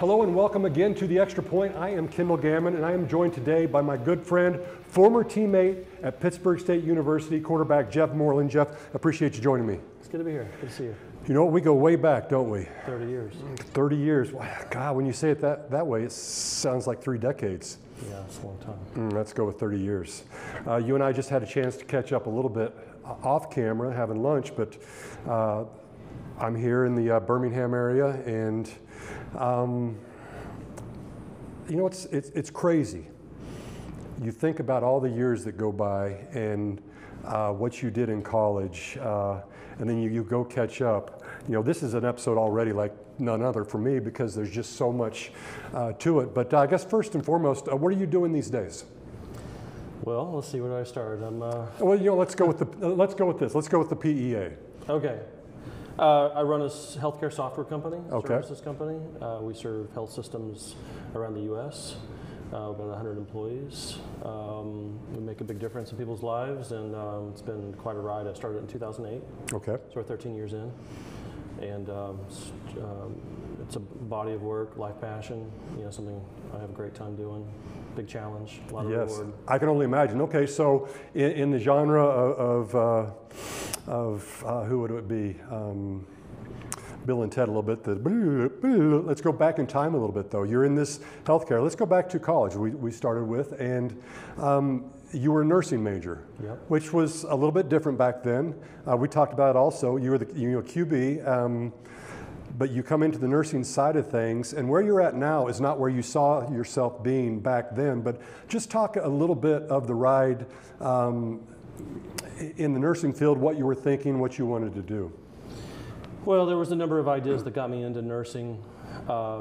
Hello and welcome again to The Extra Point. I am Kendall Gammon and I am joined today by my good friend, former teammate at Pittsburgh State University, quarterback Jeff Moreland. Jeff, appreciate you joining me. It's good to be here. Good to see you. You know what, we go way back, don't we? 30 years. 30 years. God, when you say it that way, it sounds like 3 decades. Yeah, it's a long time. Let's go with 30 years. You and I just had a chance to catch up a little bit off camera, having lunch, but I'm here in the Birmingham area, and you know, it's crazy. You think about all the years that go by and what you did in college, and then you go catch up. You know, this is an episode already like none other for me because there's just so much to it. But I guess first and foremost, what are you doing these days? Well, let's see where do I start. Well, you know, let's go with this. Let's go with the PEA. Okay. I run a healthcare software company, okay. Services company. We serve health systems around the U.S. About 100 employees. We make a big difference in people's lives, and it's been quite a ride. I started in 2008. Okay. So we're 13 years in, and it's a body of work, life passion. You know, something I have a great time doing. Big challenge, a lot of reward. I can only imagine. Okay, so in the genre of who would it be? Bill and Ted a little bit. Let's go back in time a little bit though. You're in this healthcare. Let's go back to college. We started with, and you were a nursing major, yep. Which was a little bit different back then. We talked about it also. You were the QB. But you come into the nursing side of things, and where you're at now is not where you saw yourself being back then, but just talk a little bit of the ride in the nursing field, what you were thinking, what you wanted to do. Well, there was a number of ideas that got me into nursing,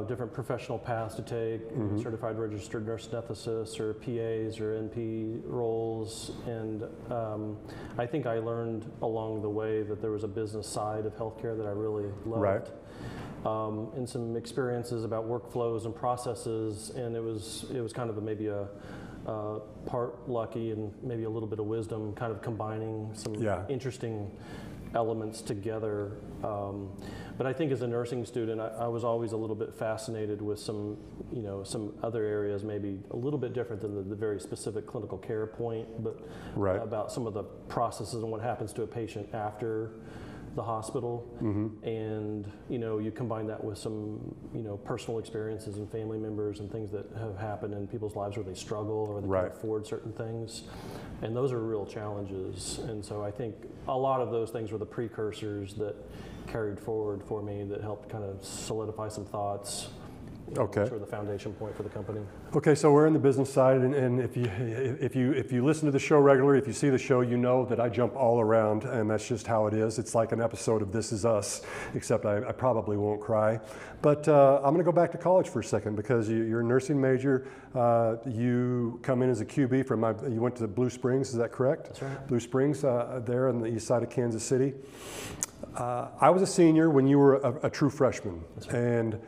different professional paths to take, certified registered nurse anesthetists or PAs or NP roles, and I think I learned along the way that there was a business side of healthcare that I really loved. Right. And some experiences about workflows and processes, and it was kind of maybe a part lucky and maybe a little bit of wisdom, kind of combining some interesting elements together. But I think as a nursing student, I was always a little bit fascinated with some other areas, maybe a little bit different than the very specific clinical care point, but about some of the processes and what happens to a patient after the hospital. And you combine that with some personal experiences and family members and things that have happened in people's lives where they struggle or they can't afford certain things, and those are real challenges. And so I think a lot of those things were the precursors that carried forward for me, that helped kind of solidify some thoughts. Okay. Sort of the foundation point for the company. Okay, so we're in the business side, and if you listen to the show regularly, if you see the show, you know that I jump all around, and that's just how it is. It's like an episode of This Is Us, except I probably won't cry. But I'm going to go back to college for a second, because you're a nursing major. You come in as a QB you went to Blue Springs, is that correct? That's right. Blue Springs, there on the east side of Kansas City. I was a senior when you were a true freshman, That's right. And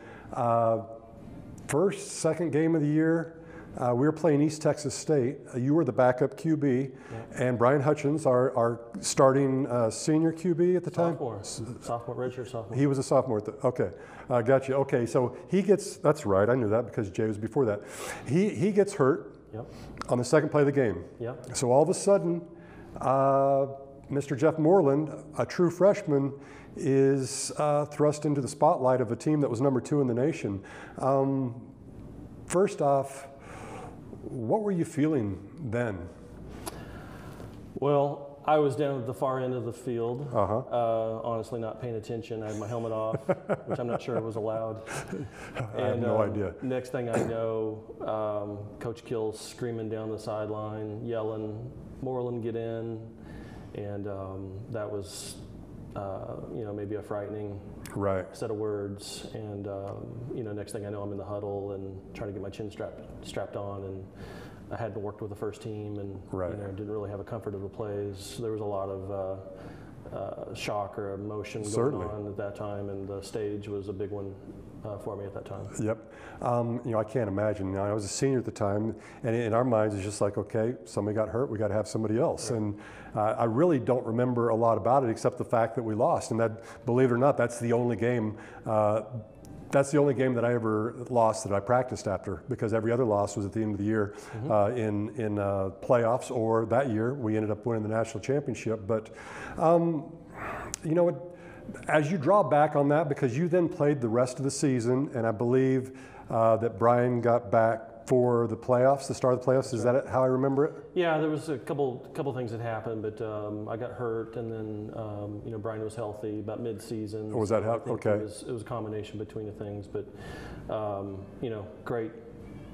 first, second game of the year, we were playing East Texas State. You were the backup QB, and Brian Hutchins, our starting senior QB at the time? Sophomore, redshirt sophomore. He was a sophomore. Okay, gotcha. Okay, so he gets, that's right, I knew that because Jay was before that. He gets hurt on the second play of the game. So all of a sudden, Mr. Jeff Moreland, a true freshman, is thrust into the spotlight of a team that was #2 in the nation. First off, what were you feeling then? Well, I was down at the far end of the field, honestly not paying attention. I had my helmet off, which I'm not sure was allowed. I have no idea. Next thing I know, Coach Kill's screaming down the sideline, yelling, "Moreland, get in." And that was maybe a frightening set of words. And next thing I know, I'm in the huddle and trying to get my chin strapped on, and I hadn't worked with the first team, and didn't really have a comfort of the plays. There was a lot of shock or emotion going on at that time, and the stage was a big one for me at that time. Yep. I can't imagine. I was a senior at the time, and in our minds, it's just like, okay, somebody got hurt, we got to have somebody else. And I really don't remember a lot about it except the fact that we lost. And that, believe it or not, that's the only game That's the only game that I ever lost that I practiced after, because every other loss was at the end of the year in playoffs, or that year we ended up winning the national championship. But you know, as you draw back on that, because you then played the rest of the season, and I believe that Brian got back for the playoffs, the start of the playoffs. Is that how I remember it? Yeah, there was a couple things that happened, but I got hurt, and then you know, Brian was healthy about mid-season. Or was that how? Okay. It was a combination between the things, but you know, great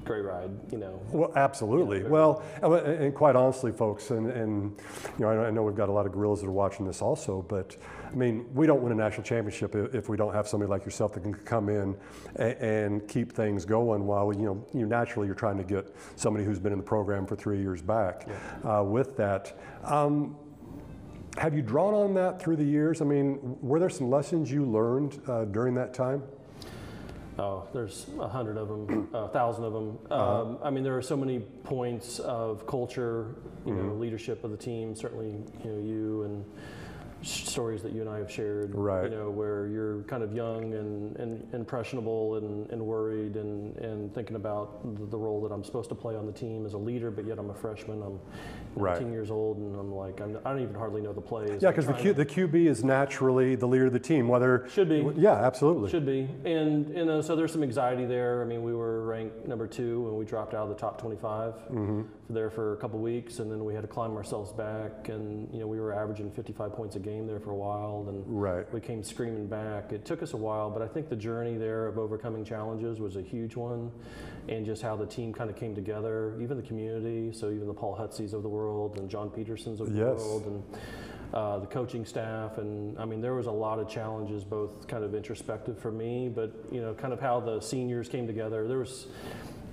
ride, you know. Well, absolutely. Well, and quite honestly, folks, and you know, I know we've got a lot of gorillas that are watching this also, but I mean, we don't win a national championship if we don't have somebody like yourself that can come in and keep things going while, you know, naturally you're trying to get somebody who's been in the program for 3 years back with that. Have you drawn on that through the years? I mean, were there some lessons you learned during that time? Oh, there's 100 of them, 1,000 of them. I mean, there are so many points of culture, you know, leadership of the team. Certainly, you know, you and stories that you and I have shared, you know, where you're kind of young and impressionable and worried and thinking about the role that I'm supposed to play on the team as a leader, but yet I'm a freshman. I'm 19 years old, and I'm like, I don't even hardly know the plays. Yeah, because the QB is naturally the leader of the team, whether... Should be. Yeah, absolutely. Should be. And you know, so there's some anxiety there. I mean, we were ranked number 2, and we dropped out of the top 25 there for a couple weeks, and then we had to climb ourselves back, and you know, we were averaging 55 points a game there for a while, and we came screaming back. It took us a while, but I think the journey there of overcoming challenges was a huge one, and just how the team kind of came together, even the community, so even the Paul Hutzeys of the world and John Petersons of the world, and the coaching staff, and I mean, there was a lot of challenges, both kind of introspective for me, but you know, kind of how the seniors came together. There was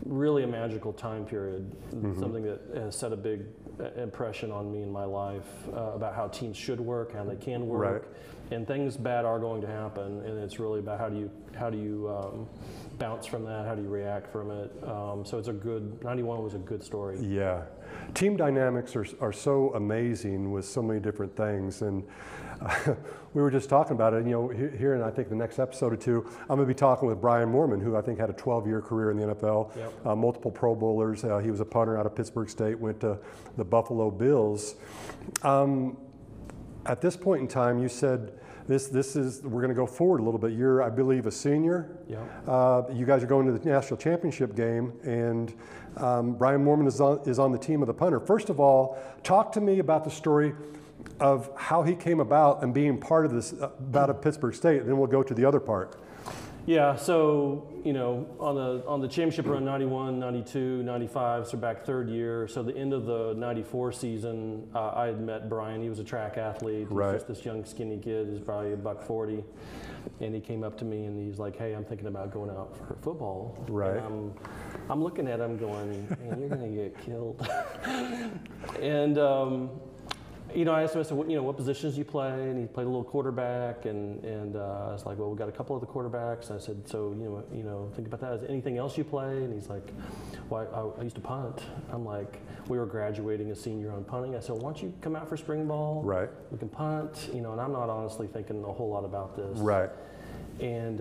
really a magical time period, something that has set a big impression on me in my life about how teams should work, how they can work, and things bad are going to happen, and it's really about how do you bounce from that, how do you react from it. So it's 91 was a good story. Yeah. Team dynamics are so amazing with so many different things, and we were just talking about it, you know, here in I think the next episode or two, I'm going to be talking with Brian Moreland, who I think had a 12-year career in the NFL, multiple Pro Bowlers. He was a punter out of Pittsburgh State, went to the Buffalo Bills. At this point in time, you said this is, we're going to go forward a little bit. You're, I believe, a senior. You guys are going to the national championship game, and Brian Moreland is on the team of the punter. First of all, talk to me about the story of how he came about and being part of this, about of Pittsburgh State, and then we'll go to the other part. Yeah, so, you know, on the championship run, 91, 92, 95, so back third year. So the end of the 94 season, I had met Brian. He was a track athlete. He was just this young, skinny kid. He's probably $140. And he came up to me and he's like, hey, I'm thinking about going out for football. And I'm looking at him going, man, you're going to get killed. And, you know, I asked him, I said, you know, what positions do you play? And he played a little quarterback, and I was like, well, we got a couple of the quarterbacks. And I said, so, you know, think about that. Is there anything else you play? And he's like, well, I used to punt. I'm like, we were graduating a senior on punting. I said, well, why don't you come out for spring ball? We can punt, you know, and I'm not honestly thinking a whole lot about this. And,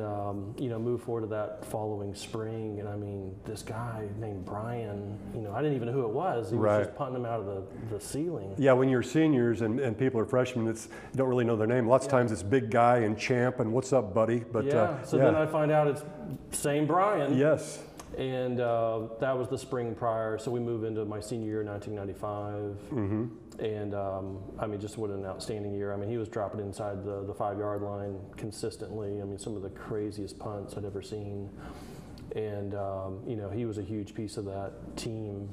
you know, move forward to that following spring. And I mean, this guy named Brian, you know, I didn't even know who it was. He was just punting him out of the ceiling. Yeah, when you're seniors and people are freshmen, you don't really know their name. Lots of times it's big guy and champ and what's up, buddy. But so then I find out it's same Brian. And that was the spring prior. So we move into my senior year, 1995. And I mean, just what an outstanding year. I mean, he was dropping inside the 5-yard line consistently. I mean, some of the craziest punts I'd ever seen. And, you know, he was a huge piece of that team.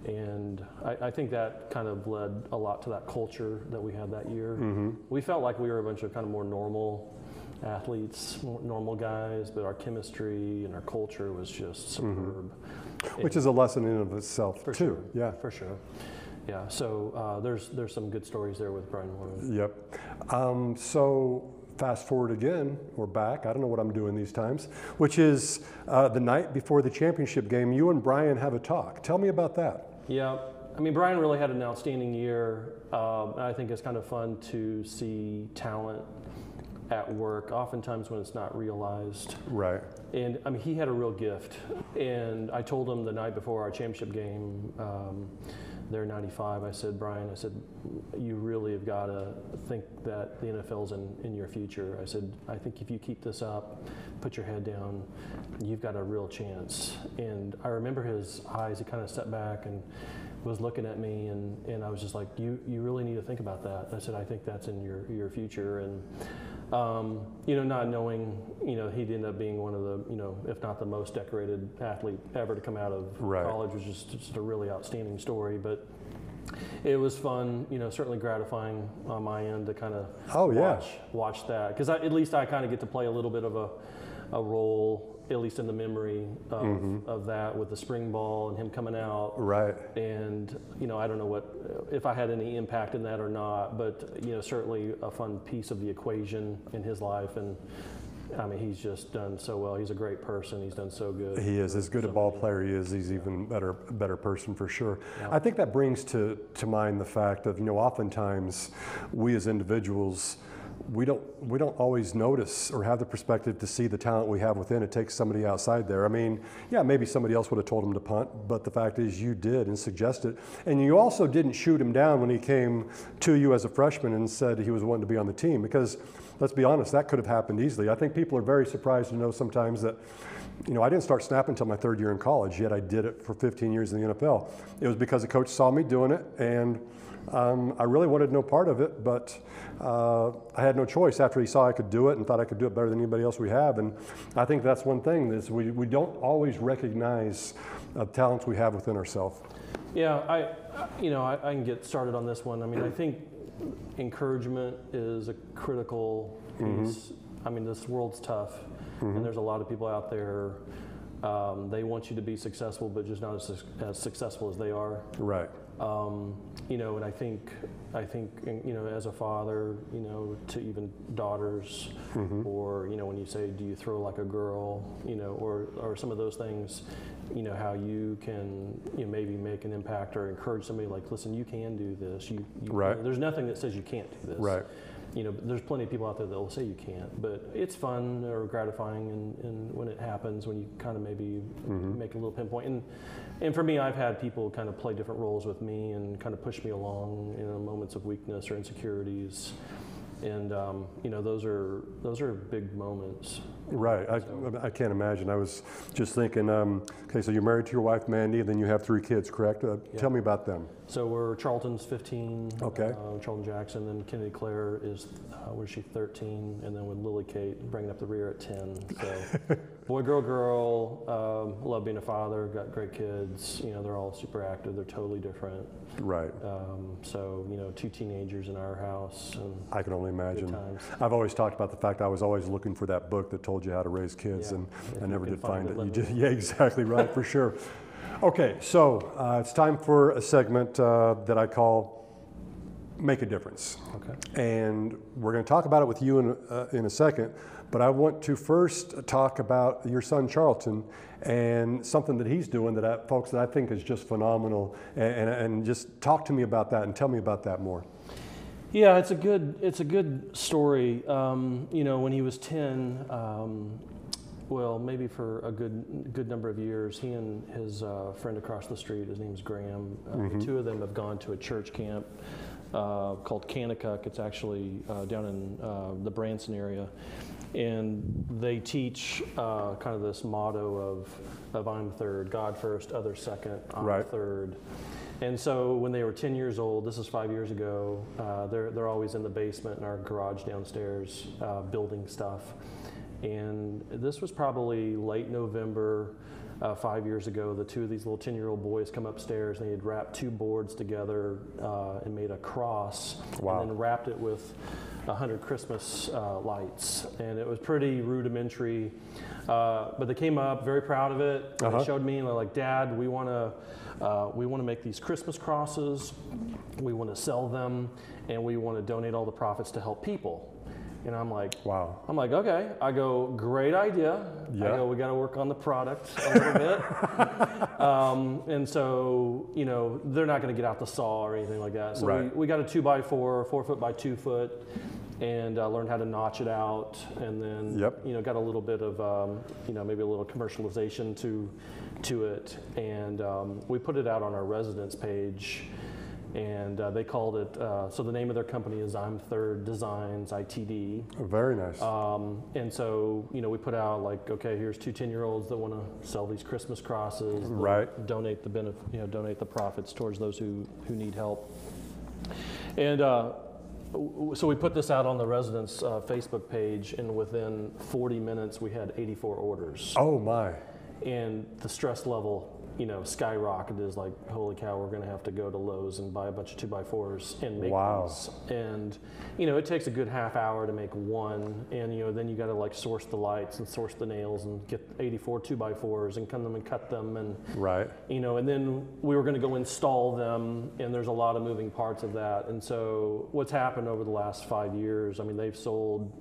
And I think that kind of led a lot to that culture that we had that year. We felt like we were a bunch of kind of more normal athletes, normal guys, but our chemistry and our culture was just superb. Which is a lesson in and of itself, too. For sure. Yeah, so there's some good stories there with Brian Moreland. So fast forward again, we're back. I don't know what I'm doing these times, which is the night before the championship game, you and Brian have a talk. Tell me about that. Yeah, I mean, Brian really had an outstanding year. I think it's kind of fun to see talent at work, oftentimes when it's not realized. Right. And I mean, he had a real gift. And I told him the night before our championship game, there in '95, I said, Brian, I said, you really have got to think that the NFL's in your future. I said, I think if you keep this up, put your head down, you've got a real chance. And I remember his eyes, he kind of stepped back and was looking at me, and I was just like, you really need to think about that. I said, I think that's in your future. And you know, not knowing, you know, he'd end up being one of the, you know, if not the most decorated athlete ever to come out of college, was just a really outstanding story. But it was fun, you know, certainly gratifying on my end to kind of watch that, because at least I kind of get to play a little bit of a role, at least in the memory of that, with the spring ball and him coming out. Right. And, you know, I don't know if I had any impact in that or not, but, you know, certainly a fun piece of the equation in his life. And I mean, he's just done so well. He's a great person. He's done so good. He is. As good a ball player he is, he's even better person for sure. Yeah. I think that brings to mind the fact of, you know, oftentimes we as individuals, we don't always notice or have the perspective to see the talent we have within. It takes somebody outside there. I mean, yeah, maybe somebody else would have told him to punt, but the fact is you did and suggested. And you also didn't shoot him down when he came to you as a freshman and said he was wanting to be on the team, because let's be honest, that could have happened easily. I think people are very surprised to know sometimes that, you know, I didn't start snapping until my third year in college, yet I did it for 15 years in the NFL. It was because the coach saw me doing it, and I really wanted no part of it, but I had no choice after he saw I could do it and thought I could do it better than anybody else we have. And I think that's one thing, is we don't always recognize talents we have within ourselves. Yeah, I can get started on this one. I mean, I think encouragement is a critical piece. I mean, this world's tough, and there's a lot of people out there, they want you to be successful, but just not as successful as they are. Right. You know, and I think, you know, as a father, you know, to even daughters, or, you know, when you say, do you throw like a girl, you know, or some of those things, you know, how you can, you know, maybe make an impact or encourage somebody like, listen, you can do this. You right. There's nothing that says you can't do this. Right. You know, there's plenty of people out there that will say you can't, but it's fun or gratifying, and when it happens, when you kind of maybe make a little pinpoint. And for me, I've had people kind of play different roles with me and kind of push me along in moments of weakness or insecurities. And you know, those are big moments. Right. I can't imagine. I was just thinking. Okay, so you're married to your wife Mandy, and then you have 3 kids, correct? Tell me about them. So Charlton's 15. Okay. Charlton Jackson. Then Kennedy Claire is, what is she, 13, and then with Lily Kate bringing up the rear at 10. So boy, girl. Love being a father. Got great kids. You know, they're all super active. They're totally different. Right. So, you know, 2 teenagers in our house. And I can only imagine. I've always talked about the fact I was always looking for that book that told you how to raise kids, and I never did find it. You did, yeah, exactly right, for sure. Okay, so it's time for a segment that I call Make a Difference. Okay. And we're going to talk about it with you in a second, but I want to first talk about your son Charlton and something that he's doing that folks, that I think is just phenomenal, and just talk to me about that and tell me about that more. Yeah, it's a good story. You know, when he was 10, well, maybe for a good number of years, he and his friend across the street, his name's Graham, the 2 of them have gone to a church camp called Kanakuk. It's actually down in the Branson area. And they teach kind of this motto of I'm third, God first, others second, I'm third. And so when they were 10 years old, this is 5 years ago, they're always in the basement in our garage downstairs building stuff. And this was probably late November, 5 years ago. The 2 of these little 10-year-old boys come upstairs, and they had wrapped 2 boards together and made a cross, and then wrapped it with 100 Christmas lights. And it was pretty rudimentary, but they came up very proud of it. They showed me, and they're like, Dad, we want to make these Christmas crosses, we want to sell them, and we want to donate all the profits to help people. And I'm like, wow. I'm like, okay. I go, great idea. Yeah. I go, we got to work on the product a little bit. And so, you know, they're not going to get out the saw or anything like that. So we got a 2x4, 4 foot by 2 foot. and learned how to notch it out, and then you know, got a little bit of you know, maybe a little commercialization to it, and we put it out on our residence page, and they called it, so the name of their company is I'm Third Designs, ITD. Oh, very nice. And so, you know, we put out like, okay, here's two 10-year-olds that want to sell these Christmas crosses, donate the benefit, you know, donate the profits towards those who need help. And so we put this out on the residence Facebook page, and within 40 minutes we had 84 orders. Oh my. And the stress level, you know, skyrocketed. Is like, holy cow, we're going to have to go to Lowe's and buy a bunch of 2x4s and make these. And, you know, it takes a good half hour to make one, and, you know, then you got to like source the lights and source the nails and get 84 2x4s and come them and cut them, and you know, and then we were going to go install them, and there's a lot of moving parts of that. And so what's happened over the last 5 years, I mean, they've sold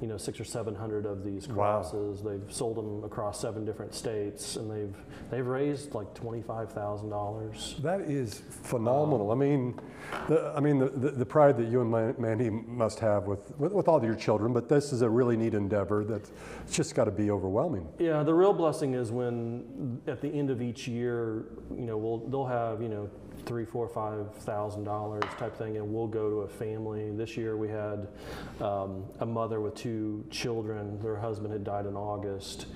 you know, 600 or 700 of these crosses. They've sold them across 7 different states, and they've raised like $25,000. That is phenomenal. I mean, the pride that you and Mandy must have with all of your children, but this is a really neat endeavor that's just got to be overwhelming. Yeah, the real blessing is when at the end of each year, you know, they'll have, you know, $3,000, $4,000, $5,000 type thing, and we'll go to a family. This year we had a mother with 2 children. Their husband had died in August,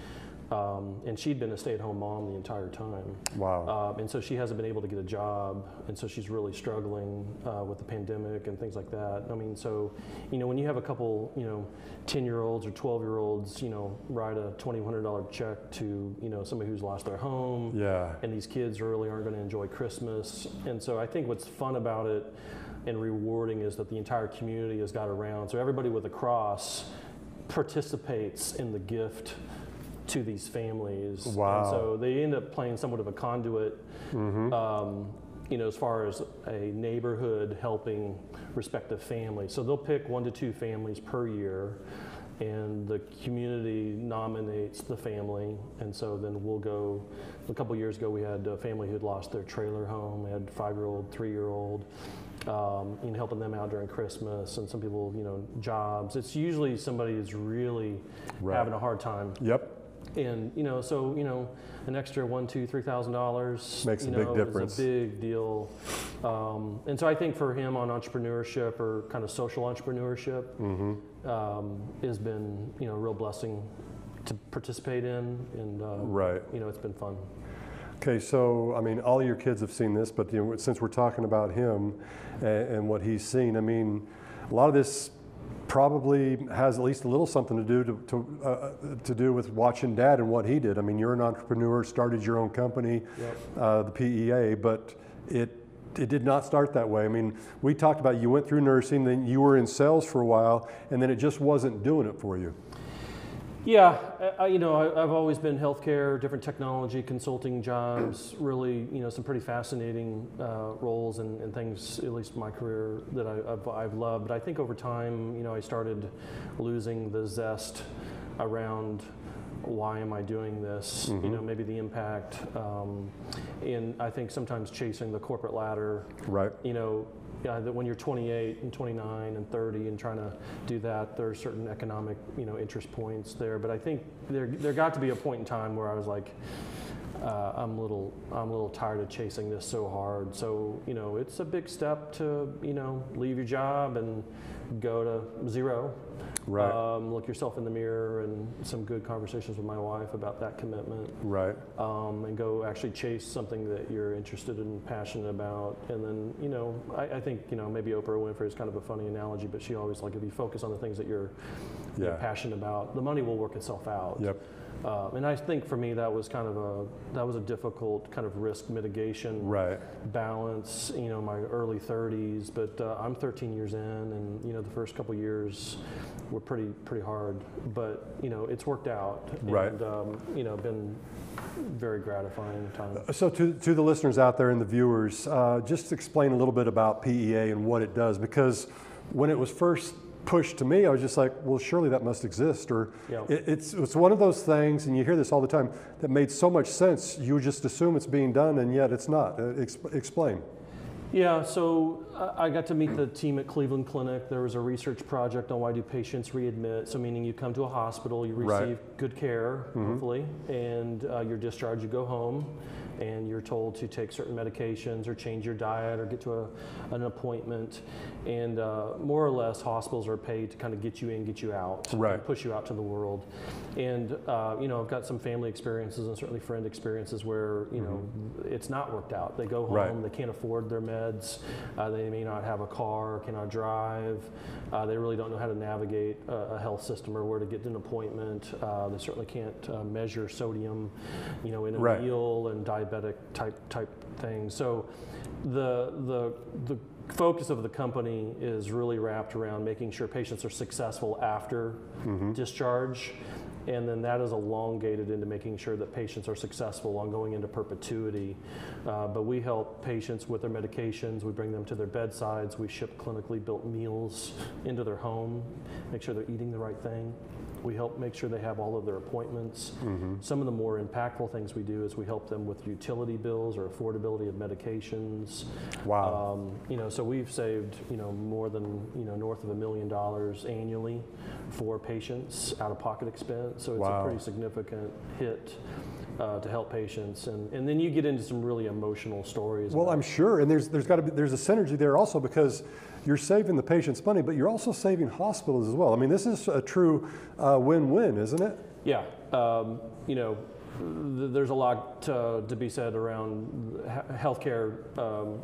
and she'd been a stay-at-home mom the entire time. Wow. And so she hasn't been able to get a job, and so she's really struggling with the pandemic and things like that. I mean, so, you know, when you have a couple, you know, 10-year-olds or 12-year-olds, you know, write a $2,100 check to, you know, somebody who's lost their home, and these kids really aren't going to enjoy Christmas. And so I think what's fun about it and rewarding is that the entire community has got around. So everybody with a cross participates in the gift to these families. Wow. And so they end up playing somewhat of a conduit, you know, as far as a neighborhood helping respective families. So they'll pick 1 to 2 families per year, and the community nominates the family. And so then we'll go, a couple years ago we had a family who'd lost their trailer home. We had a 5-year-old, 3-year-old, you know, helping them out during Christmas, and some people, you know, jobs. It's usually somebody who's really having a hard time. And, you know, so, you know, an extra $1,000, $2,000, $3,000 makes a big difference. Is a big deal. And so I think for him on entrepreneurship, or kind of social entrepreneurship, has been, you know, a real blessing to participate in, and you know, it's been fun. Okay, so I mean, all your kids have seen this, but you know, since we're talking about him and what he's seen, I mean, a lot of this probably has at least a little something to do with watching Dad and what he did. I mean, you're an entrepreneur, started your own company, the PEA, but it did not start that way. I mean, we talked about you went through nursing, then you were in sales for a while, and then it just wasn't doing it for you. Yeah, you know, I've always been healthcare, different technology, consulting jobs, really, you know, some pretty fascinating roles and things, at least in my career, that I've loved. But I think over time, you know, I started losing the zest around why am I doing this? You know, maybe the impact. And I think sometimes chasing the corporate ladder, you know, that when you're 28 and 29 and 30 and trying to do that, there are certain economic, you know, interest points there. But I think there got to be a point in time where I was like, I'm a little tired of chasing this so hard. So, you know, it's a big step to, you know, leave your job and go to zero. Look yourself in the mirror, and some good conversations with my wife about that commitment. And go actually chase something that you're interested in, passionate about. And then, you know, I think, you know, maybe Oprah Winfrey is kind of a funny analogy, but she always, like, if you focus on the things that you're passionate about, the money will work itself out. And I think for me that was kind of a difficult kind of risk mitigation balance, you know, my early 30s, but I'm 13 years in, and, you know, the first couple years were pretty hard, but, you know, it's worked out, and you know, been very gratifying time. So to the listeners out there and the viewers, just explain a little bit about PEA and what it does, because when it was first pushed to me, I was just like, well, surely that must exist, or it's one of those things, and you hear this all the time, that made so much sense, you just assume it's being done, and yet it's not. Explain. Yeah, so I got to meet the team at Cleveland Clinic. There was a research project on why do patients readmit. So meaning you come to a hospital, you receive good care, hopefully, and you're discharged, you go home, and you're told to take certain medications or change your diet or get to an appointment. And more or less, hospitals are paid to kind of get you in, get you out, and push you out to the world. And you know, I've got some family experiences and certainly friend experiences where you know it's not worked out. They go home, they can't afford their meds, they may not have a car, cannot drive, they really don't know how to navigate a health system or where to get an appointment. They certainly can't measure sodium, you know, in a meal and diabetic type things. So the focus of the company is really wrapped around making sure patients are successful after discharge. And then that is elongated into making sure that patients are successful on going into perpetuity. But we help patients with their medications. We bring them to their bedsides. We ship clinically built meals into their home, make sure they're eating the right thing. We help make sure they have all of their appointments. Some of the more impactful things we do is we help them with utility bills or affordability of medications. Wow. You know, so we've saved, you know, more than, you know, north of $1 million annually for patients out-of-pocket expense. So it's a pretty significant hit to help patients, and then you get into some really emotional stories. Well, I'm sure, and there's got to be a synergy there also because you're saving the patient's money, but you're also saving hospitals as well. I mean, this is a true win-win, isn't it? Yeah, you know, there's a lot to be said around healthcare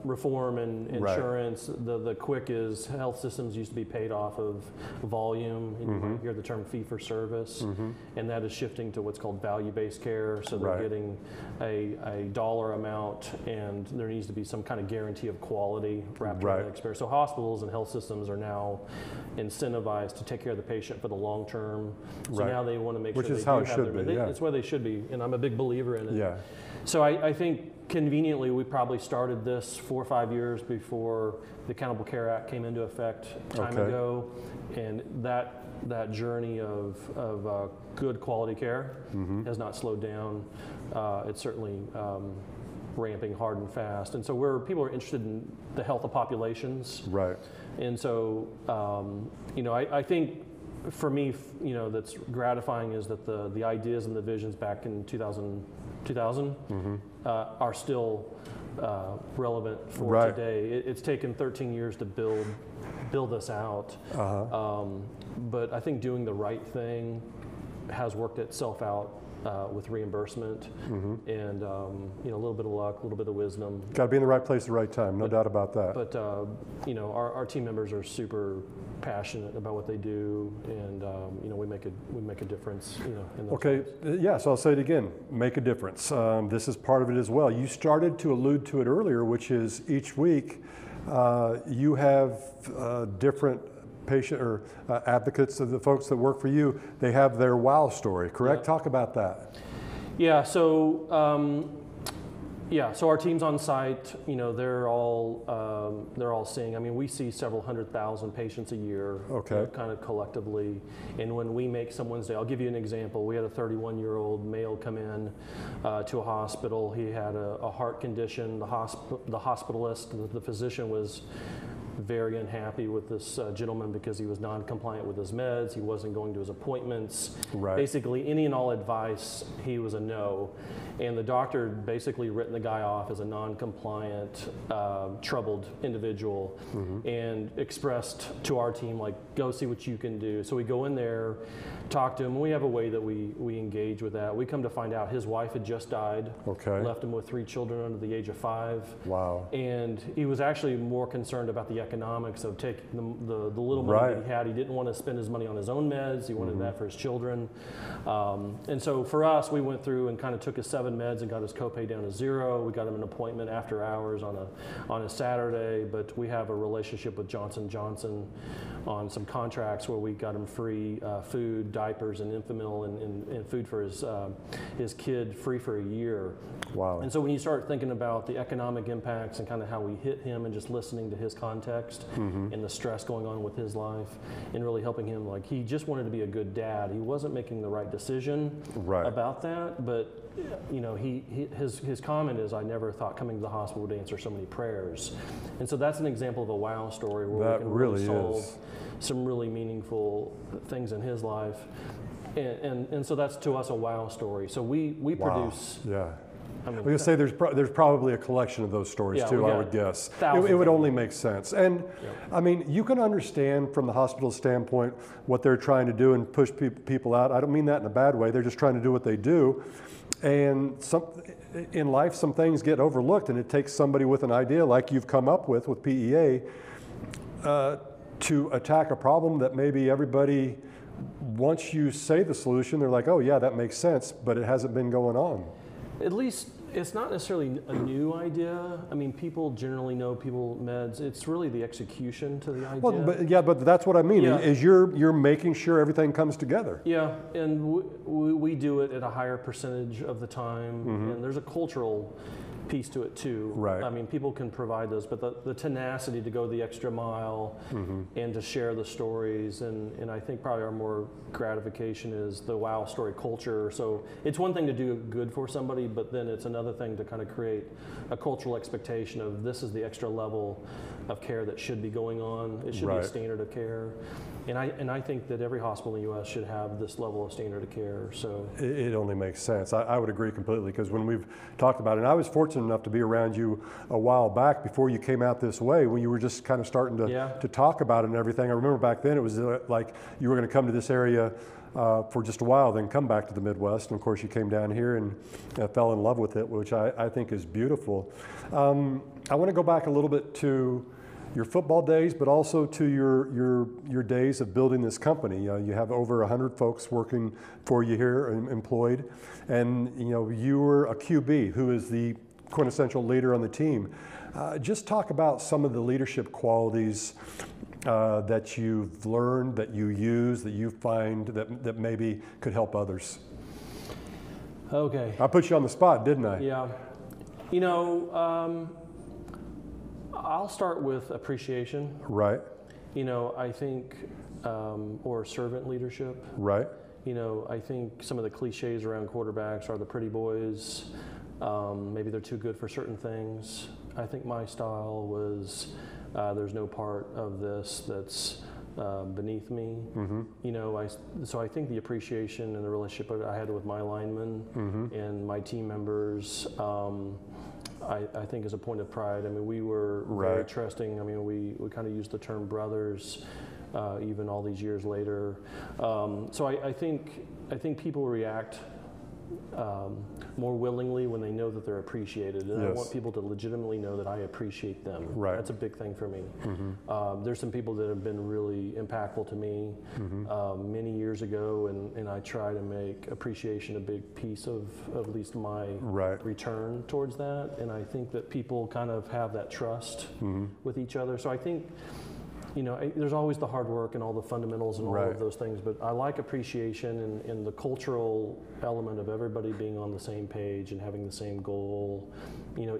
reform and insurance. The quick is health systems used to be paid off of volume, and you might hear the term fee for service, and that is shifting to what's called value-based care. So they're getting a dollar amount, and there needs to be some kind of guarantee of quality wrapped around that experience. So hospitals and health systems are now incentivized to take care of the patient for the long term. So now they want to make sure they do have their, it's where they should be, and I'm a big believer in it. Yeah. So I think conveniently we probably started this 4 or 5 years before the Accountable Care Act came into effect time ago, and that journey of good quality care has not slowed down. It's certainly ramping hard and fast, and so where people are interested in the health of populations, and so you know, I think for me, you know, that's gratifying is that the ideas and the visions back in 2000 are still relevant for today. It's taken 13 years to build this out, but I think doing the right thing has worked itself out with reimbursement and you know, a little bit of luck, a little bit of wisdom. Got to be in the right place at the right time, no doubt about that. But you know, our team members are super passionate about what they do, and you know, we make a difference. You know, in those yeah. So I'll say it again: make a difference. This is part of it as well. You started to allude to it earlier, which is each week you have different patient or advocates of the folks that work for you. They have their wow story, correct? Talk about that. Yeah. So. So our teams on site, you know, they're all seeing. I mean, we see several 100,000 patients a year, you know, kind of collectively. And when we make someone's day, I'll give you an example. We had a 31-year-old male come in to a hospital. He had a heart condition. The hospitalist, the physician, was very unhappy with this gentleman because he was non-compliant with his meds. He wasn't going to his appointments. Basically, any and all advice, he was a no. And the doctor had basically written the guy off as a non-compliant, troubled individual, and expressed to our team, like, go see what you can do. So we go in there, talk to him. We have a way that we engage with that. We come to find out his wife had just died, left him with 3 children under the age of 5. Wow. And he was actually more concerned about the economics of taking the little money that he had. He didn't want to spend his money on his own meds. He wanted that for his children. And so for us, we went through and kind of took his 7 meds and got his copay down to 0. We got him an appointment after hours on a Saturday, but we have a relationship with Johnson & Johnson on some contracts where we got him free food, diapers, and Infamil and food for his kid free for a year. Wow. And so when you start thinking about the economic impacts and kind of how we hit him and just listening to his context, context and the stress going on with his life, and really helping him. Like, he just wanted to be a good dad. He wasn't making the right decision about that, but you know, his comment is, I never thought coming to the hospital would answer so many prayers. And so that's an example of a wow story where we can really solve some really meaningful things in his life. And so that's, to us, a wow story. So we produce. I mean, I was going to say there's probably a collection of those stories too, I would guess. It would only make sense. And I mean, you can understand from the hospital standpoint what they're trying to do and push people out. I don't mean that in a bad way. They're just trying to do what they do. And in life, some things get overlooked, and it takes somebody with an idea like you've come up with PEA to attack a problem that maybe everybody, once you say the solution, they're like, oh yeah, that makes sense, but it hasn't been going on. At least it's not necessarily a new idea. I mean, people generally know people meds. It's really the execution to the idea. Well, but that's what I mean. Is you're making sure everything comes together. Yeah, and we do it at a higher percentage of the time, and there's a cultural piece to it too. Right. I mean, people can provide those, but the tenacity to go the extra mile and to share the stories, and I think probably our more gratification is the wow story culture. So it's one thing to do good for somebody, but then it's another thing to kind of create a cultural expectation of, this is the extra level of care that should be going on. It should be a standard of care. And I think that every hospital in the U.S. should have this level of standard of care. So it only makes sense. I would agree completely, because when we've talked about it, and I was fortunate enough to be around you a while back before you came out this way, when you were just kind of starting to talk about it and everything. I remember back then it was like you were going to come to this area for just a while, then come back to the Midwest. And of course you came down here and fell in love with it, which I think is beautiful. I want to go back a little bit to your football days, but also to your days of building this company. You have over 100 folks working for you here, employed, and you were a QB who is the quintessential leader on the team. Just talk about some of the leadership qualities that you've learned, that you use, that you find that maybe could help others. Okay. I put you on the spot, didn't I? Yeah. I'll start with appreciation. Right. I think, or servant leadership. Right. I think some of the cliches around quarterbacks are the pretty boys. Maybe they're too good for certain things. I think my style was, there's no part of this that's beneath me. So I think the appreciation and the relationship I had with my linemen and my team members, I think is a point of pride. I mean, we were very trusting. I mean, we kind of used the term brothers, even all these years later. So I think people react more willingly when they know that they're appreciated, and I want people to legitimately know that I appreciate them. Right. That's a big thing for me. There's some people that have been really impactful to me many years ago, and I try to make appreciation a big piece of at least my return towards that, and I think that people kind of have that trust with each other. So I think there's always the hard work and all the fundamentals and all of those things, but I like appreciation and the cultural element of everybody being on the same page and having the same goal.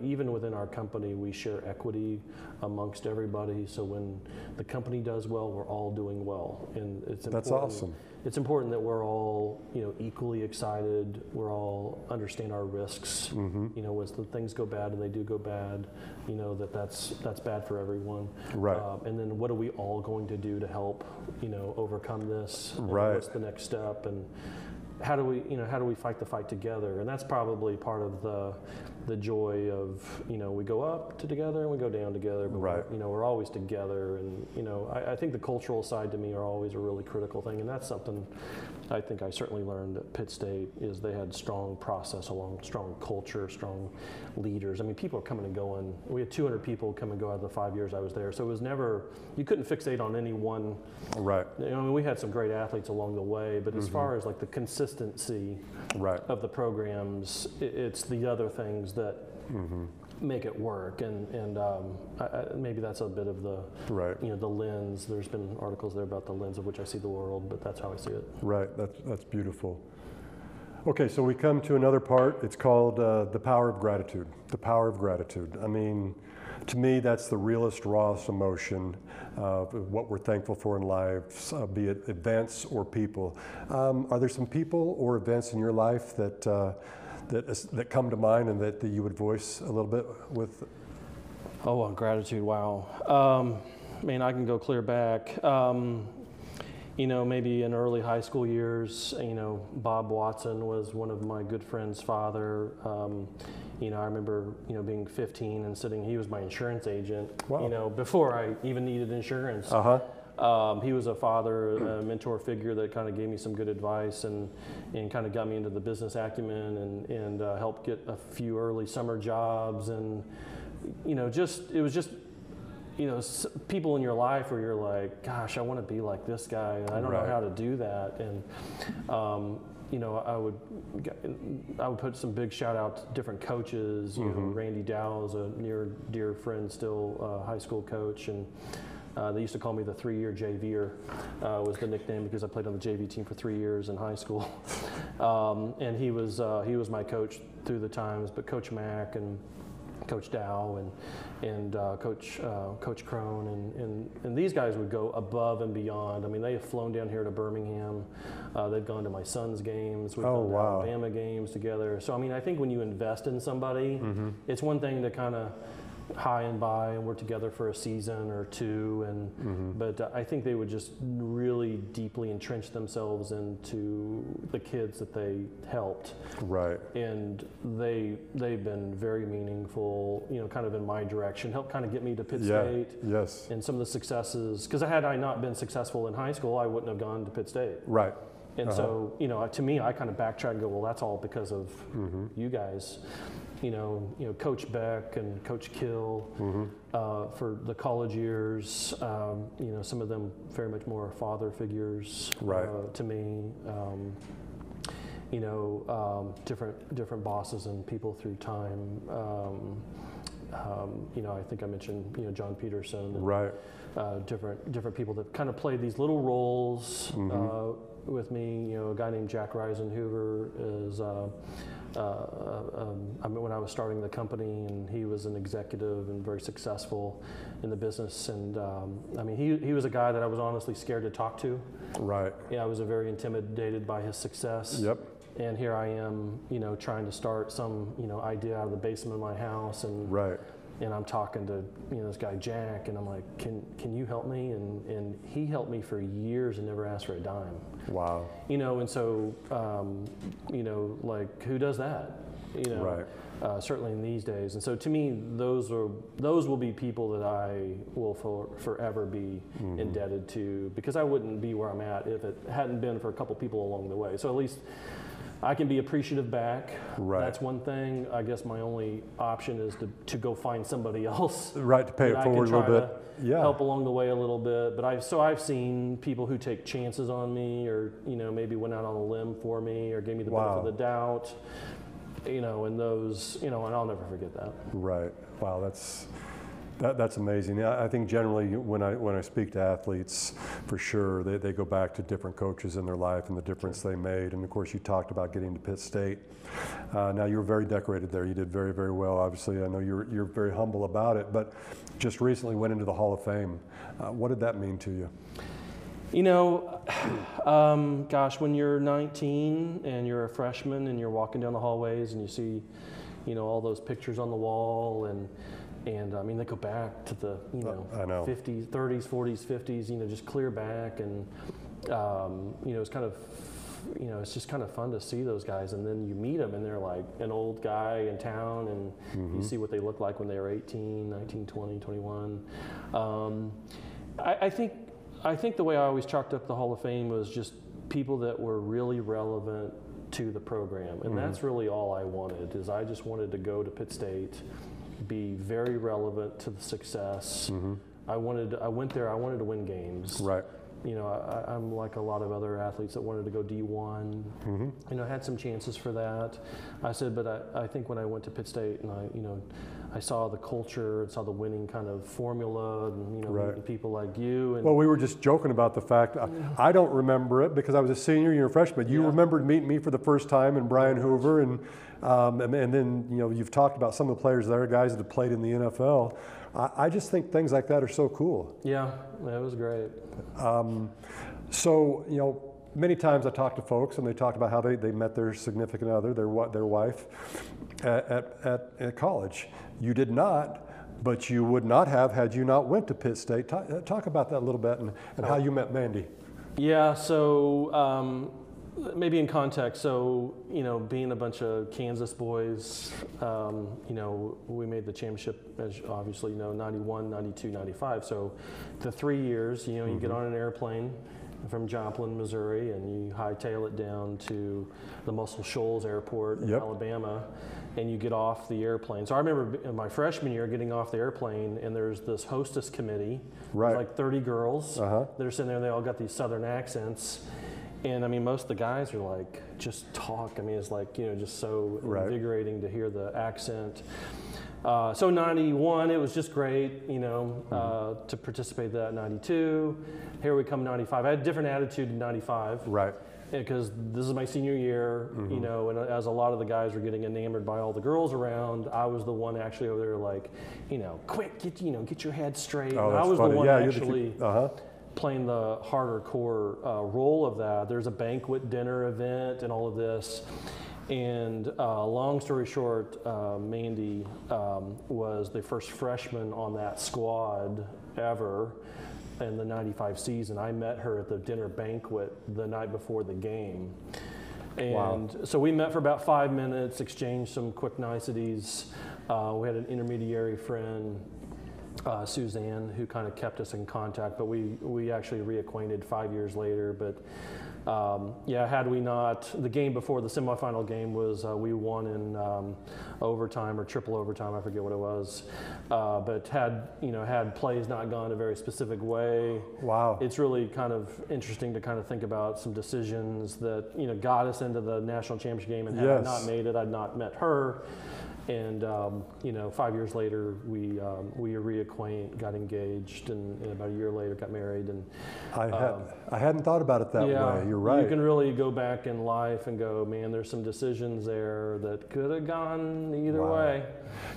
Even within our company, we share equity amongst everybody, so when the company does well, we're all doing well, and it's important. That's awesome. It's important that we're all, equally excited. We're all understand our risks. When the things go bad, and they do go bad, that's bad for everyone. Right. And then what are we all going to do to help, overcome this? Right. What's the next step? And how do we fight the fight together? And that's probably part of the joy of, we go up together and we go down together, but we're always together. And I think the cultural side to me are always a really critical thing, and that's something I think I certainly learned at Pitt State, is they had strong process along strong culture, strong leaders. I mean, people are coming and going. We had 200 people come and go out of the 5 years I was there, so it was never, you couldn't fixate on any one. Right. I mean, we had some great athletes along the way, but as far as like the consistency of the programs, it's the other things that make it work, and maybe that's a bit of the the lens. There's been articles there about the lens of which I see the world, but that's how I see it. Right. That's beautiful. Okay, so we come to another part. It's called the power of gratitude. The power of gratitude. I mean, To me, that's the realest, rawest emotion of what we're thankful for in life, be it events or people. Are there some people or events in your life that come to mind and that you would voice a little bit with? Oh, gratitude, wow. I mean, I can go clear back. Maybe in early high school years, Bob Watson was one of my good friend's father. I remember, being 15 and he was my insurance agent, wow. Before I even needed insurance. He was a father, a mentor figure that kind of gave me some good advice and kind of got me into the business acumen and helped get a few early summer jobs. And, it was just, people in your life where you're like, gosh, I want to be like this guy, and I don't know how to do that. And, I would put some big shout out to different coaches. Randy Dow is a near dear friend still, high school coach, and they used to call me the 3-year JVer, was the nickname because I played on the JV team for 3 years in high school. And he was my coach through the times, but Coach Mack and Coach Dow and Coach Crone and these guys would go above and beyond. I mean, they have flown down here to Birmingham. They've gone to my son's games. We've gone to Alabama games together. So, I mean, I think when you invest in somebody, it's one thing to kind of high and by and we're together for a season or two, but I think they would just really deeply entrench themselves into the kids that they helped. Right. And they've been very meaningful, kind of in my direction, helped kind of get me to Pitt State. Yes. And some of the successes, because had I not been successful in high school, I wouldn't have gone to Pitt State. Right. And so, to me, I kind of backtrack and go, well, that's all because of you guys. Coach Beck and Coach Kill for the college years. Some of them very much more father figures to me. Different bosses and people through time. I think I mentioned John Peterson. And, different people that kind of played these little roles with me. A guy named Jack Reisenhoover is. When I was starting the company, and he was an executive and very successful in the business, and he was a guy that I was honestly scared to talk to. Right. Yeah, I was very intimidated by his success. Yep. And here I am, trying to start some, idea out of the basement of my house, and and I'm talking to this guy Jack, and I'm like, can you help me? And he helped me for years and never asked for a dime. Wow. And so like, who does that? Certainly in these days. And so to me, those will be people that I will forever be indebted to, because I wouldn't be where I'm at if it hadn't been for a couple people along the way. So at least I can be appreciative back. That's one thing. I guess my only option is to go find somebody else. Right, to pay it forward a little bit. Help along the way a little bit. But I've seen people who take chances on me, or maybe went out on a limb for me, or gave me the benefit of the doubt. And those, and I'll never forget that. Right. Wow, that's amazing. I think generally when I speak to athletes, for sure, they go back to different coaches in their life and the difference they made. And of course, you talked about getting to Pitt State. Now you were very decorated there. You did very, very well. Obviously, I know you're very humble about it, but just recently went into the Hall of Fame. What did that mean to you? Gosh, when you're 19 and you're a freshman and you're walking down the hallways and you see, all those pictures on the wall, and they go back to the, 50s, 30s, 40s, 50s, just clear back, and it's kind of, it's just kind of fun to see those guys, and then you meet them and they're like an old guy in town, and you see what they look like when they were 18, 19, 20, 21. I think the way I always chalked up the Hall of Fame was just people that were really relevant to the program, and that's really all I wanted. Is I just wanted to go to Pitt State, be very relevant to the success. I went there. I wanted to win games. Right. I'm like a lot of other athletes that wanted to go D1. Had some chances for that. I said, but I think when I went to Pitt State and I saw the culture and saw the winning kind of formula, and meeting people like you. And, well, we were just joking about the fact, I don't remember it because I was a senior, you're a freshman. You remembered meeting me for the first time, and Brian Hoover, and And then, you know, you've talked about some of the players there, guys that have played in the NFL. I just think things like that are so cool. Yeah, that was great. So, you know, many times I talk to folks and they talk about how they met their significant other, their wife, at college. You did not, but you would not have had you not went to Pitt State. Talk about that a little bit and how you met Mandy. Yeah, so maybe in context, so, you know, being a bunch of Kansas boys, you know, we made the championship, as obviously you know, 91, 92, 95. So the 3 years, you know, you get on an airplane from Joplin, Missouri, and you hightail it down to the Muscle Shoals Airport in Alabama, and you get off the airplane. So I remember in my freshman year getting off the airplane, and there's this hostess committee, like 30 girls that are sitting there, and they all got these Southern accents. And I mean, most of the guys are like, just talk. I mean, it's like, you know, just so invigorating to hear the accent. So 91, it was just great, you know, to participate in that. 92, here we come 95. I had a different attitude in 95. Right. Because this is my senior year, you know, and as a lot of the guys were getting enamored by all the girls around, I was the one actually over there like, you know, quick, get your head straight. Oh, and I was funny. the one Yeah, actually playing the harder core role of that. There's a banquet dinner event and all of this. And long story short, Mandy was the first freshman on that squad ever in the 95 season. I met her at the dinner banquet the night before the game. And so we met for about 5 minutes, exchanged some quick niceties. We had an intermediary friend, Suzanne, who kind of kept us in contact, but we actually reacquainted 5 years later. But yeah, had we not, the game before the semifinal game was we won in overtime or triple overtime, I forget what it was. But had plays not gone a very specific way. Wow. It's really kind of interesting to kind of think about some decisions that, you know, got us into the national championship game, and had I not made it, I'd not met her. And you know, 5 years later, we reacquaint, got engaged, and about a year later got married. And I hadn't thought about it that way. You're right. You can really go back in life and go, man, there's some decisions there that could have gone either way.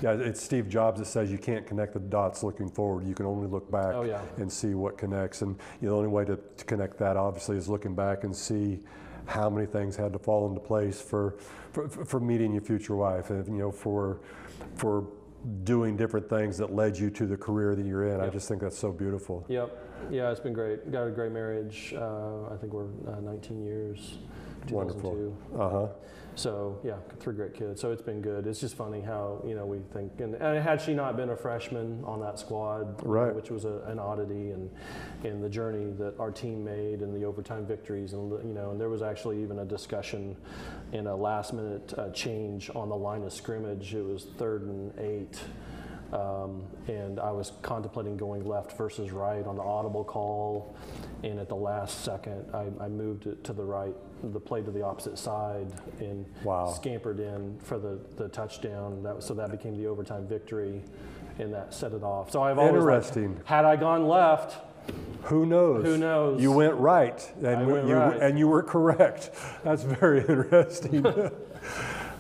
Yeah, it's Steve Jobs that says you can't connect the dots looking forward. You can only look back and see what connects. And you know, the only way to connect that, obviously, is looking back and see how many things had to fall into place for meeting your future wife, and you know, for doing different things that led you to the career that you're in. I just think that's so beautiful. Yep. Yeah, it's been great. Got a great marriage. I think we're 19 years. 2002. Wonderful. So yeah, 3 great kids. So it's been good. It's just funny how, you know, we think, and had she not been a freshman on that squad, which was an oddity, and the journey that our team made, and the overtime victories, and you know, and there was actually even a discussion in a last minute change on the line of scrimmage. It was 3rd and 8. And I was contemplating going left versus right on the audible call, and at the last second I moved it to the right, the play to the opposite side, and scampered in for the touchdown. So that became the overtime victory, and that set it off. So I've always, had I gone left, who knows? Who knows? You went right, and you were correct. That's very interesting.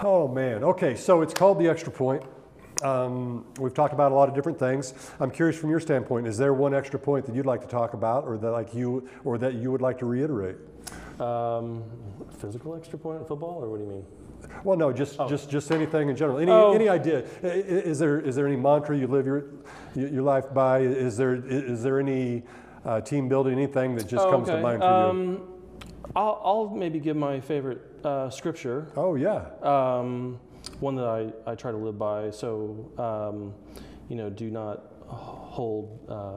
Oh man. Okay, so it's called the extra point. We've talked about a lot of different things. I'm curious, from your standpoint, is there one extra point that you'd like to talk about, or that you would like to reiterate? Physical extra point in football, or what do you mean? Well, no, just anything in general. Any idea? Is there any mantra you live your life by? Is there any team building, anything that just comes to mind for you? I'll maybe give my favorite scripture. Oh yeah. One that I try to live by. So, you know, do not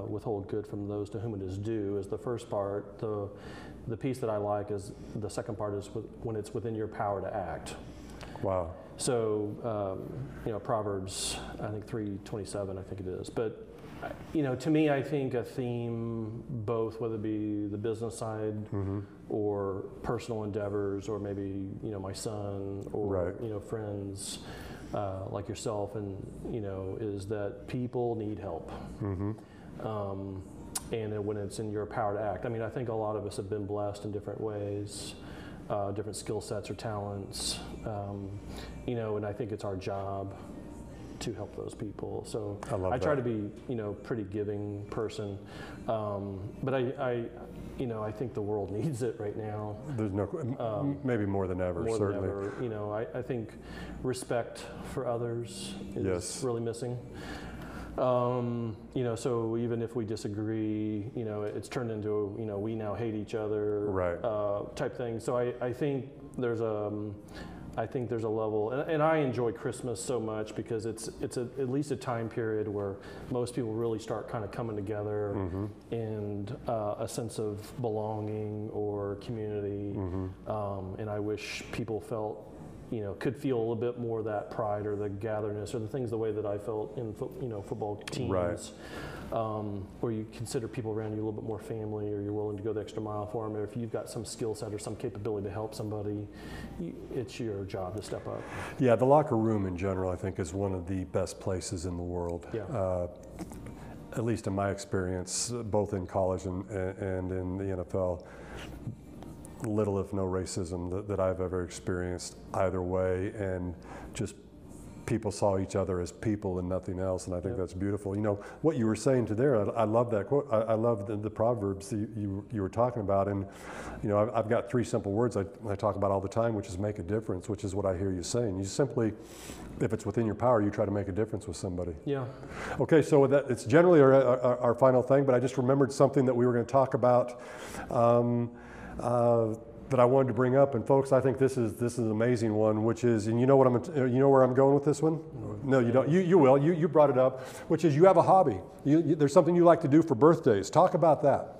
withhold good from those to whom it is due is the first part. The piece that I like is the second part is when it's within your power to act. Wow. So, you know, Proverbs, I think 3:27, I think it is. But, you know, to me, I think a theme, both whether it be the business side or personal endeavors, or maybe, you know, my son, or, you know, friends like yourself, and, you know, is that people need help. And when it's in your power to act. I mean, I think a lot of us have been blessed in different ways different skill sets or talents, you know, and I think it's our job to help those people. So I try to be, you know, pretty giving person, but I you know, I think the world needs it right now. There's no, maybe more than ever, certainly. Than ever. You know, I think respect for others is really missing. You know, so even if we disagree, you know, it's turned into, you know, we now hate each other, right, type thing. So I think there's a level, and I enjoy Christmas so much because it's at least a time period where most people really start kind of coming together, and a sense of belonging or community. And I wish people felt, you know, could feel a little bit more of that pride or the gatherness or the things the way that I felt in you know, football teams, where you consider people around you a little bit more family, or you're willing to go the extra mile for them, or if you've got some skill set or some capability to help somebody, it's your job to step up. Yeah, the locker room in general, I think, is one of the best places in the world. Yeah. At least in my experience, both in college and in the NFL. Little if no racism that I've ever experienced either way, and just people saw each other as people and nothing else, and I think that's beautiful. You know, what you were saying to there, I love that quote. I love the Proverbs that you were talking about, and you know, I've got 3 simple words I talk about all the time, which is make a difference, which is what I hear you saying. You simply, if it's within your power, you try to make a difference with somebody. Yeah. Okay, so it's generally our final thing, but I just remembered something that we were going to talk about. That I wanted to bring up, and folks, I think this is an amazing one, which is, and you know where I'm going with this one? No, you don't. You will. You brought it up, which is you have a hobby. There's something you like to do for birthdays. Talk about that.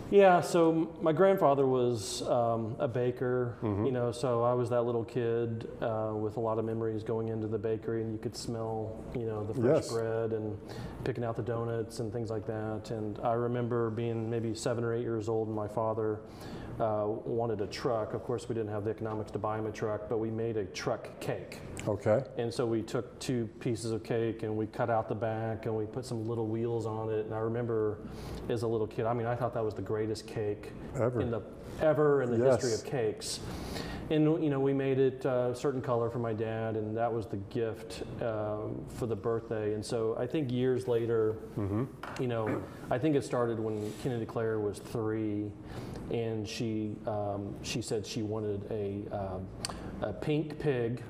Yeah, so my grandfather was a baker, you know, so I was that little kid with a lot of memories going into the bakery, and you could smell, you know, the fresh bread and picking out the donuts and things like that. And I remember being maybe 7 or 8 years old, and my father wanted a truck. Of course, we didn't have the economics to buy him a truck, but we made a truck cake. Okay. And so we took 2 pieces of cake and we cut out the back and we put some little wheels on it. And I remember as a little kid, I mean, I thought that was the greatest cake ever in the history of cakes. And you know, we made it a certain color for my dad, and that was the gift for the birthday. And so I think years later, you know, I think it started when Kennedy Claire was 3, and she said she wanted a pink pig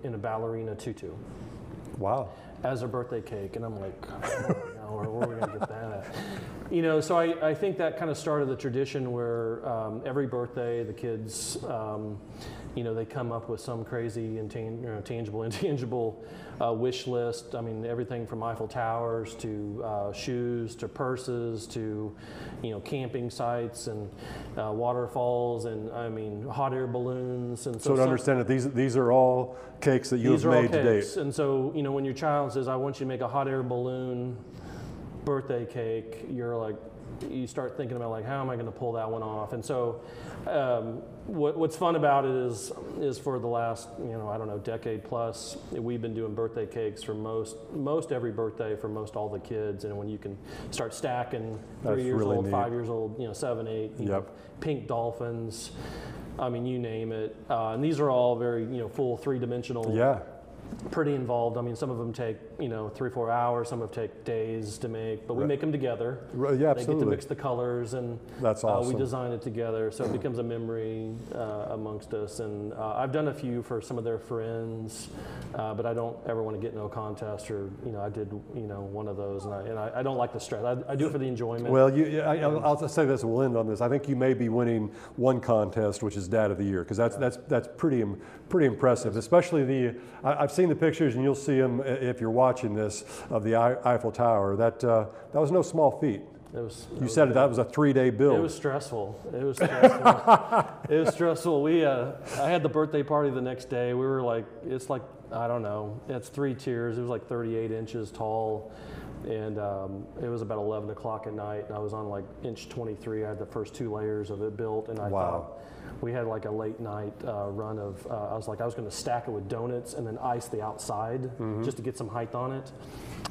in a ballerina tutu. Wow. As a birthday cake, and I'm like, oh, where are we gonna get that at? You know, so I think that kind of started the tradition where every birthday the kids, you know, they come up with some crazy tangible, intangible wish list. I mean, everything from Eiffel Towers to shoes to purses to, you know, camping sites and waterfalls, and I mean, hot air balloons. And so to understand that these are all cakes that you have made to date. And so, you know, when your child says, I want you to make a hot air balloon birthday cake, you're like, you start thinking about like, how am I going to pull that one off? And so what's fun about it is for the last, you know, I don't know, decade plus, we've been doing birthday cakes for most every birthday for most all the kids. And when you can start stacking 3 years old, neat. 5 years old, you know, 7, 8, you know, pink dolphins, I mean, you name it. And these are all very, you know, full 3-dimensional. Yeah. Pretty involved. I mean, some of them take, you know, 3-4 hours. Some of them take days to make, but we make them together. Yeah, absolutely. They get to mix the colors, and that's awesome. We design it together, so it becomes a memory amongst us. And I've done a few for some of their friends, but I don't ever want to get into a contest, or you know, I did, you know, one of those, and I don't like the stress. I do it for the enjoyment. Well, I'll just say this. We'll end on this. I think you may be winning one contest, which is Dad of the Year, because that's pretty impressive. Especially I've seen the pictures, and you'll see them if you're watching this, of the Eiffel Tower. That was no small feat. You said that was a 3-day build. It was stressful. It was stressful. It was stressful. I had the birthday party the next day. We were like, it's like, I don't know, it's 3 tiers. It was like 38 inches tall. And it was about 11 o'clock at night, and I was on like inch 23. I had the first 2 layers of it built, and I thought we had like a late night run of, I was going to stack it with donuts and then ice the outside just to get some height on it.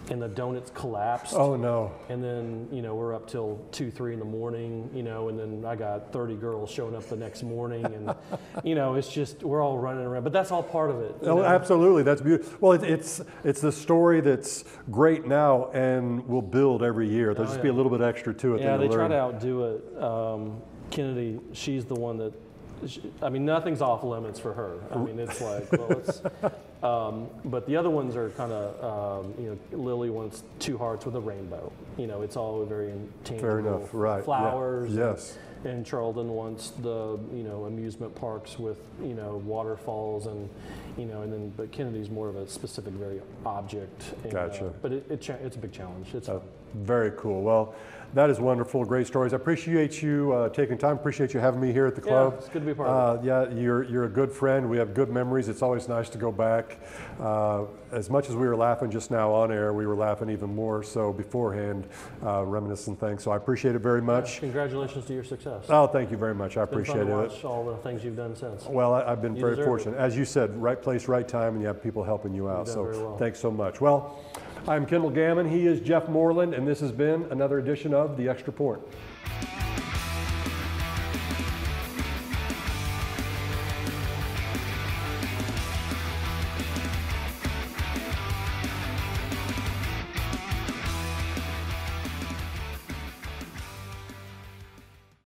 And the donuts collapsed. Oh no. And then, you know, we're up till 2, 3 in the morning, you know, and then I got 30 girls showing up the next morning, and, you know, it's just, we're all running around, but that's all part of it. Oh, absolutely, that's beautiful. Well, it's the story that's great now and will build every year. There'll just be a little bit extra to it. Yeah, they try to outdo it. Kennedy, she's the one that, I mean, nothing's off limits for her. I mean, it's like, well, it's, but the other ones are kind of, you know, Lily wants 2 hearts with a rainbow. You know, it's all very intangible. Fair enough, right. Flowers. Yeah. Yes. And Charlton wants the, you know, amusement parks with, you know, waterfalls and, you know, and then, but Kennedy's more of a specific, very object. And, gotcha. But it's a big challenge. It's very cool. Well, that is wonderful. Great stories. I appreciate you taking time. Appreciate you having me here at the club. Yeah, it's good to be a part of it. Yeah, you're a good friend. We have good memories. It's always nice to go back. As much as we were laughing just now on air, we were laughing even more so beforehand, reminiscing things. So I appreciate it very much. Yeah, congratulations to your success. Oh, thank you very much. I appreciate it. Watch all the things you've done since. Well, I've been very fortunate. As you said, right place, right time, and you have people helping you out. So thanks so much. Well, I'm Kendall Gammon. He is Jeff Moreland, and this has been another edition of The Extra Point.